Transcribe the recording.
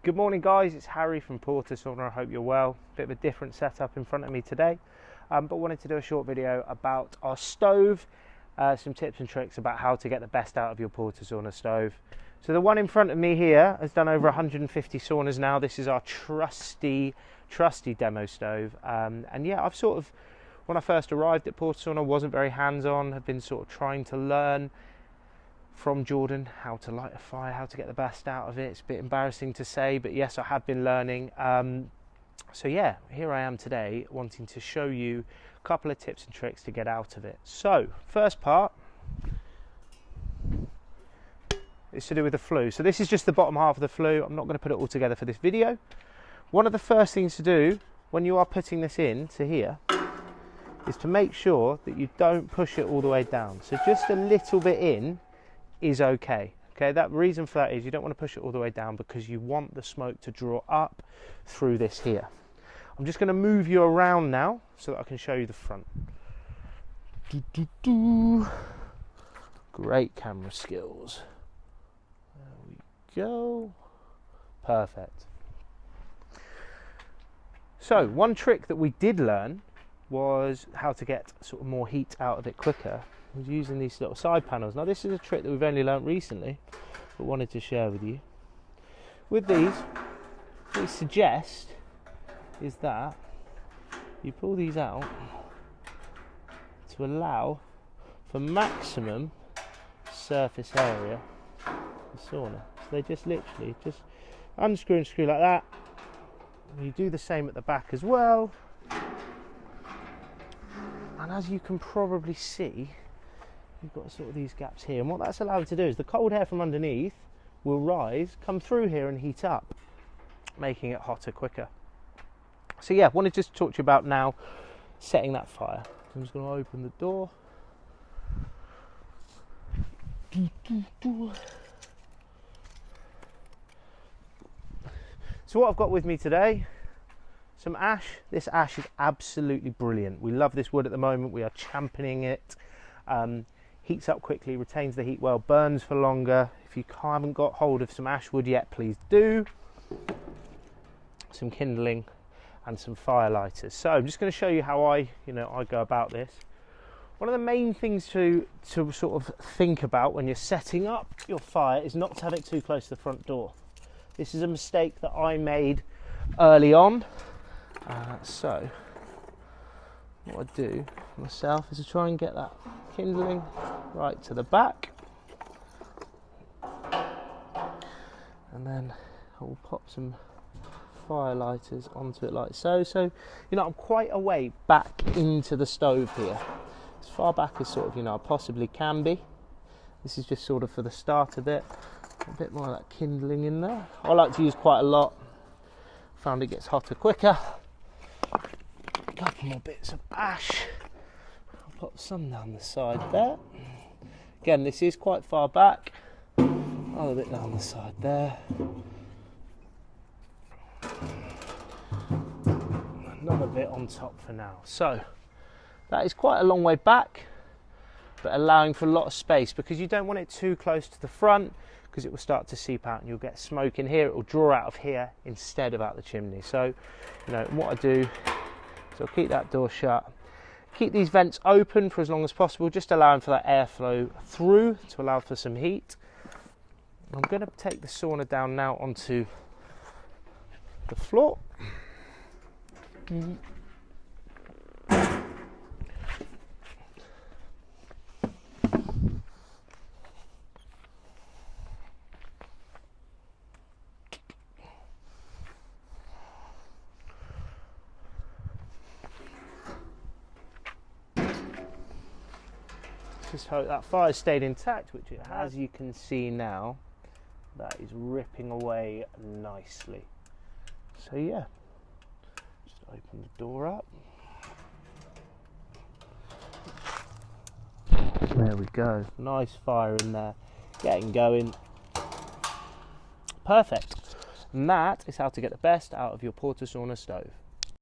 Good morning guys, it's Harry from Hottest Sauna. I hope you're well. Bit of a different setup in front of me today, but wanted to do a short video about our stove, some tips and tricks about how to get the best out of your Hottest Sauna stove. So the one in front of me here has done over 150 saunas now. This is our trusty demo stove, and yeah, I've sort of, when I first arrived at Hottest Sauna, wasn't very hands-on, have been sort of trying to learn from Jordan how to light a fire, how to get the best out of it. It's a bit embarrassing to say, but yes, I have been learning. So yeah, here I am today wanting to show you a couple of tips and tricks to get out of it. So first part is to do with the flue. So this is just the bottom half of the flue. I'm not going to put it all together for this video. One of the first things to do when you are putting this in to here is to make sure that you don't push it all the way down. So just a little bit in is okay. Okay, that reason for that is you don't want to push it all the way down because you want the smoke to draw up through this here. I'm just going to move you around now so that I can show you the front. Great camera skills. There we go. Perfect. So one trick that we did learn was how to get sort of more heat out of it quicker. Was using these little side panels. Now this is a trick that we've only learnt recently, but wanted to share with you. With these, what we suggest is that you pull these out to allow for maximum surface area of the sauna. So they just literally just unscrew and screw like that. And you do the same at the back as well. And as you can probably see, you've got sort of these gaps here, and what that's allowed to do is the cold air from underneath will rise, come through here and heat up, making it hotter quicker. So yeah, wanted just to talk to you about now setting that fire. I'm just going to open the door. So what I've got with me today, some ash. This ash is absolutely brilliant. We love this wood at the moment. We are championing it. Heats up quickly, retains the heat well, burns for longer. If you haven't got hold of some ash wood yet, please do. Some kindling and some fire lighters. So I'm just going to show you how I go about this. One of the main things to sort of think about when you're setting up your fire is not to have it too close to the front door. This is a mistake that I made early on. So what I do myself is to try and get that kindling right to the back, and then I will pop some fire lighters onto it like so. So I'm quite a way back into the stove here, as far back as sort of I possibly can be. This is just sort of for the start of it. A bit more of that kindling in there. I like to use quite a lot. Found it gets hotter quicker. A couple more bits of ash. I'll pop some down the side there. Again, this is quite far back. Another bit down the side there. Another bit on top for now. So that is quite a long way back, but allowing for a lot of space because you don't want it too close to the front because it will start to seep out and you'll get smoke in here. It will draw out of here instead of out the chimney. So what I do is I'll keep that door shut. Keep these vents open for as long as possible, just allowing for that airflow through to allow for some heat. I'm going to take the sauna down now onto the floor. Just hope that fire stayed intact, which it has. As you can see now, that is ripping away nicely. So yeah, just open the door up. There we go, nice fire in there, getting going. Perfect. And that is how to get the best out of your Hottest Sauna stove.